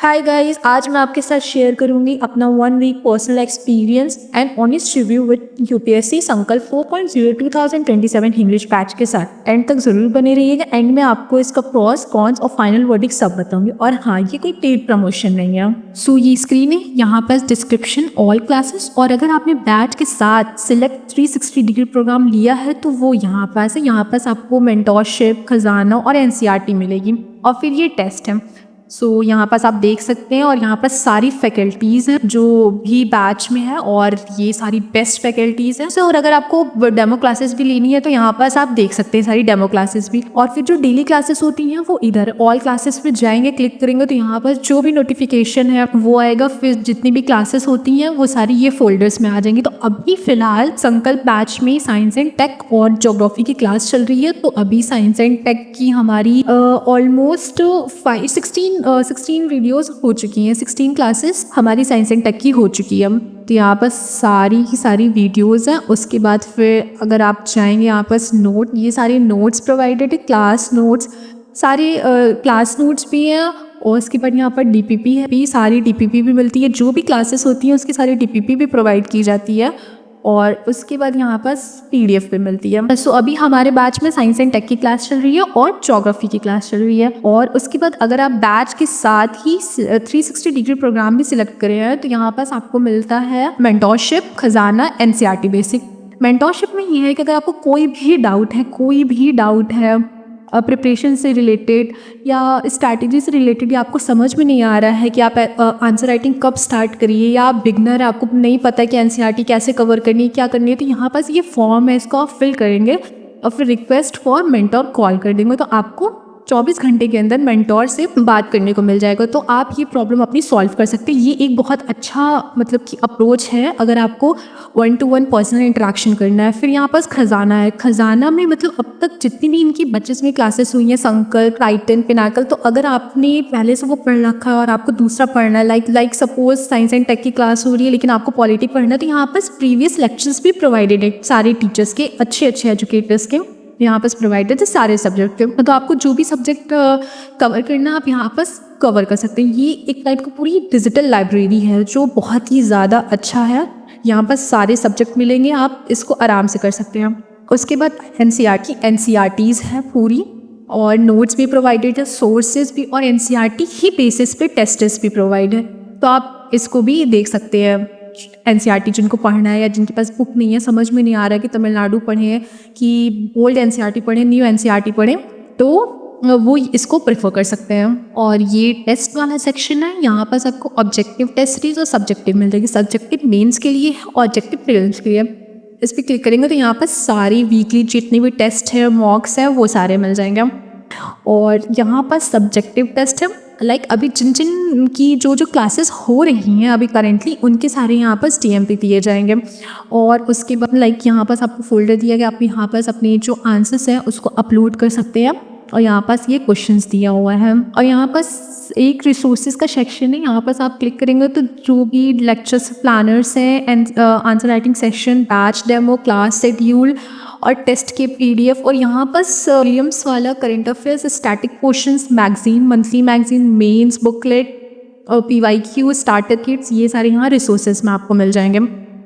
Hi guys, आज मैं आपके साथ शेयर करूंगी अपना 1 week personal experience and honest review with UPSC Sankalp 4.0 2027 English batch के साथ। एंड तक जरूर बने रहिएगा। एंड में आपको इसका प्रॉस कॉन्स और फाइनल वर्डिक्ट सब बताऊंगी। और हाँ, ये कोई पेड प्रमोशन नहीं है। सो ये स्क्रीन है, यहाँ पर डिस्क्रिप्शन, ऑल क्लासेस, और अगर आपने बैच के साथ सिलेक्ट 360 डिग्री प्रोग्राम लिया है तो वो यहाँ पास है। यहाँ पास आपको मेंटोरशिप, खजाना और एनसीईआरटी मिलेगी। और फिर ये टेस्ट है। सो यहाँ पास आप देख सकते हैं, और यहाँ पर सारी फैकल्टीज़ हैं जो भी बैच में है, और ये सारी बेस्ट फैकल्टीज़ हैं। और अगर आपको डेमो क्लासेस भी लेनी है तो यहाँ पास आप देख सकते हैं सारी डेमो क्लासेस भी। और फिर जो डेली क्लासेस होती हैं वो इधर ऑल क्लासेस पे जाएंगे, क्लिक करेंगे तो यहाँ पर जो भी नोटिफिकेशन है वो आएगा। फिर जितनी भी क्लासेस होती हैं वो सारी ये फोल्डर्स में आ जाएंगी। तो अभी फिलहाल संकल्प बैच में साइंस एंड टेक और ज्योग्राफी की क्लास चल रही है। तो अभी साइंस एंड टेक की हमारी ऑलमोस्ट 16 वीडियोस हो चुकी हैं। 16 क्लासेस हमारी साइंस एंड टेक की हो चुकी है। तो यहाँ पर सारी की सारी वीडियोस हैं। उसके बाद फिर अगर आप चाहेंगे, यहाँ पर नोट, ये सारे नोट्स प्रोवाइडेड है, क्लास नोट्स, सारे क्लास नोट्स भी हैं। और उसके बाद यहाँ पर डीपीपी है, सारी डीपीपी भी मिलती है। जो भी क्लासेस होती हैं उसकी सारी डीपीपी भी प्रोवाइड की जाती है। और उसके बाद यहाँ पर पीडीएफ पे मिलती है। सो अभी हमारे बैच में साइंस एंड टेक की क्लास चल रही है और ज्योग्राफी की क्लास चल रही है। और उसके बाद अगर आप बैच के साथ ही 360 डिग्री प्रोग्राम भी सिलेक्ट करे हैं तो यहाँ पास आपको मिलता है मेंटोरशिप, खजाना, एनसीईआरटी बेसिक। मेंटोरशिप में ये है कि अगर आपको कोई भी डाउट है प्रिपरेशन से रिलेटेड या स्ट्रैटेजी से रिलेटेड, या आपको समझ में नहीं आ रहा है कि आप आंसर राइटिंग कब स्टार्ट करिए, या आप बिगनर है, आपको नहीं पता है कि एनसीईआरटी कैसे कवर करनी है, क्या करनी है, तो यहाँ पास ये फॉर्म है, इसको आप फिल करेंगे और फिर रिक्वेस्ट फॉर मेंटोर कॉल कर देंगे तो आपको 24 घंटे के अंदर मेंटोर से बात करने को मिल जाएगा। तो आप ये प्रॉब्लम अपनी सॉल्व कर सकते हैं। ये एक बहुत अच्छा मतलब कि अप्रोच है अगर आपको 1-to-1 पर्सनल इंटरेक्शन करना है। फिर यहाँ पास खजाना है। खजाना में मतलब अब तक जितनी भी इनकी बच्चेस में क्लासेस हुई हैं, संकल्प, टाइटन, पिनाकल, तो अगर आपने पहले से वो पढ़ रखा है और आपको दूसरा पढ़ना है, like suppose science and tech की क्लास हो रही है लेकिन आपको पॉलिटी पढ़ना है, तो यहाँ पास प्रीवियस लेक्चर्स भी प्रोवाइडेड है सारे टीचर्स के, अच्छे एजुकेटर्स के यहाँ पर प्रोवाइडेड है सारे सब्जेक्ट के। तो आपको जो भी सब्जेक्ट कवर करना आप यहाँ पर कवर कर सकते हैं। ये एक टाइप की पूरी डिजिटल लाइब्रेरी है जो बहुत ही ज़्यादा अच्छा है। यहाँ पर सारे सब्जेक्ट मिलेंगे, आप इसको आराम से कर सकते हैं। उसके बाद एनसीईआरटीज़ है पूरी, और नोट्स भी प्रोवाइडेड है, सोर्सेज भी, और एनसीईआरटी ही बेसिस पे टेस्ट्स भी प्रोवाइड है। तो आप इसको भी देख सकते हैं। एनसीईआरटी जिनको पढ़ना है या जिनके पास बुक नहीं है, समझ में नहीं आ रहा है कि तमिलनाडु पढ़ें कि ओल्ड एनसीईआरटी पढ़ें, न्यू एनसीईआरटी पढ़ें, तो वो इसको प्रेफर कर सकते हैं। और ये टेस्ट वाला सेक्शन है। यहाँ पर आपको ऑब्जेक्टिव टेस्ट सीरीज और सब्जेक्टिव मिल जाएगी। सब्जेक्टिव मेंस के लिए है, ऑब्जेक्टिव प्रीलिम्स के लिए। इस पर क्लिक करेंगे तो यहाँ पर सारी वीकली जितने भी टेस्ट है, मॉक्स है, वो सारे मिल जाएंगे। और यहाँ पर सब्जेक्टिव टेस्ट है, लाइक अभी जिन की जो क्लासेस हो रही हैं अभी करेंटली, उनके सारे यहाँ पर टीएमपी दिए जाएंगे। और उसके बाद लाइक यहाँ पर आपको फोल्डर दिया गया, आप यहाँ पर अपने जो आंसर्स हैं उसको अपलोड कर सकते हैं। और यहाँ पास ये क्वेश्चंस दिया हुआ है। और यहाँ पास एक रिसोर्सेज का सेक्शन है। यहाँ पास आप क्लिक करेंगे तो जो भी लेक्चर्स प्लानर्स हैं and answer writing session, batch demo, class schedule और टेस्ट के पीडीएफ, और यहाँ पर विलियम्स वाला current affairs, static questions, magazine, monthly magazine, mains booklet, PYQ, starter kits, ये सारे यहाँ रिसोर्सेज में आपको मिल जाएंगे।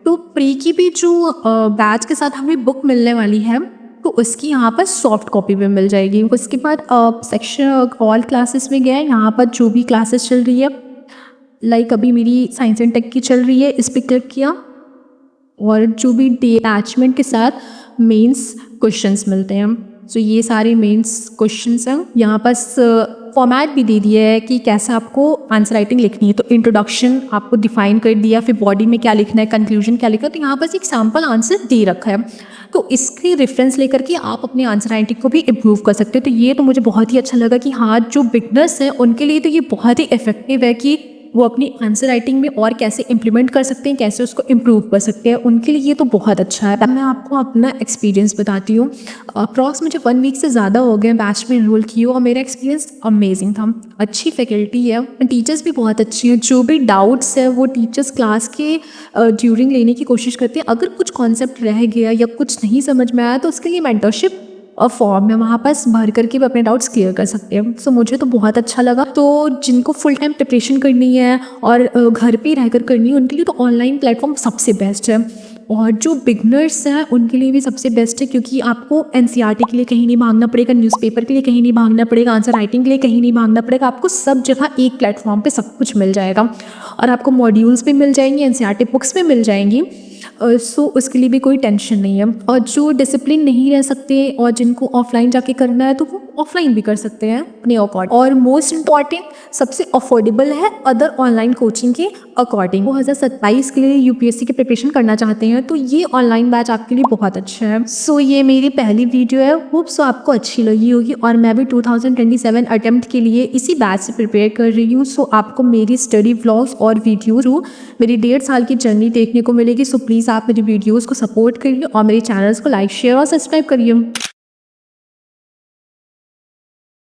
तो प्री की भी जो बैच के साथ हमें बुक मिलने वाली है तो उसकी यहाँ पर सॉफ्ट कॉपी भी मिल जाएगी। उसके बाद सेक्शन ऑल क्लासेस में गए, यहाँ पर जो भी क्लासेस चल रही है, लाइक अभी मेरी साइंस एंड टेक की चल रही है, इस पर क्लिक किया और जो भी अटैचमेंट के साथ मेंस क्वेश्चंस मिलते हैं। सो ये सारे मेंस क्वेश्चंस हैं। यहाँ पर फॉर्मेट भी दे दिया है कि कैसे आपको आंसर राइटिंग लिखनी है। तो इंट्रोडक्शन आपको डिफाइन कर दिया, फिर बॉडी में क्या लिखना है, कंक्लूजन क्या लिखना है। तो यहाँ पर एक सैम्पल आंसर दे रखा है, तो इसके रेफरेंस लेकर के आप अपने आंसर राइटिंग को भी इम्प्रूव कर सकते हो। तो ये तो मुझे बहुत ही अच्छा लगा कि हाँ, जो बिगनर्स हैं उनके लिए तो ये बहुत ही इफेक्टिव है कि वो अपनी आंसर राइटिंग में और कैसे इम्प्लीमेंट कर सकते हैं, कैसे उसको इम्प्रूव कर सकते हैं, उनके लिए ये तो बहुत अच्छा है। मैं आपको अपना एक्सपीरियंस बताती हूँ। अप्रॉक्स मुझे 1 वीक से ज़्यादा हो गए बैच में इनरोल किए, और मेरा एक्सपीरियंस अमेजिंग था। अच्छी फैकल्टी है, टीचर्स भी बहुत अच्छी हैं। जो भी डाउट्स है वो टीचर्स क्लास के ड्यूरिंग लेने की कोशिश करते हैं। अगर कुछ कॉन्सेप्ट रह गया या कुछ नहीं समझ में आया तो उसके लिए मेंटरशिप फॉर्म है, वहाँ पास भर करके भी अपने डाउट्स क्लियर कर सकते हैं। सो मुझे तो बहुत अच्छा लगा। तो जिनको फुल टाइम प्रिपरेशन करनी है और घर पे रह कर करनी है, उनके लिए तो ऑनलाइन प्लेटफॉर्म सबसे बेस्ट है। और जो बिगनर्स हैं उनके लिए भी सबसे बेस्ट है, क्योंकि आपको एनसीईआरटी के लिए कहीं नहीं भागना पड़ेगा, न्यूज़पेपर के लिए कहीं नहीं भागना पड़ेगा, आंसर राइटिंग के लिए कहीं नहीं भागना पड़ेगा। आपको सब जगह एक प्लेटफॉर्म पे सब कुछ मिल जाएगा और आपको मॉड्यूल्स भी मिल जाएंगी, एनसीईआरटी बुक्स भी मिल जाएंगी। सो उसके लिए भी कोई टेंशन नहीं है। और जो डिसिप्लिन नहीं रह सकते और जिनको ऑफलाइन जाके करना है तो वो ऑफलाइन भी कर सकते हैं अपने अकॉर्डिंग। और मोस्ट इम्पॉर्टेंट सबसे अफोर्डेबल है अदर ऑनलाइन कोचिंग के अकॉर्डिंग। 2027 के लिए यूपीएससी की प्रिपरेशन करना चाहते हैं तो ये ऑनलाइन बैच आपके लिए बहुत अच्छा है। सो ये मेरी पहली वीडियो है, होप सो आपको अच्छी लगी होगी। और मैं भी 2027 अटेम्प्ट के लिए इसी बैच से प्रिपेयर कर रही हूँ। सो आपको मेरी स्टडी व्लॉग्स और वीडियो थ्रू मेरी 1.5 साल की जर्नी देखने को मिलेगी। सो प्लीज़ आप मेरी वीडियोज़ को सपोर्ट करिए और मेरे चैनल्स को लाइक शेयर और सब्सक्राइब करिए।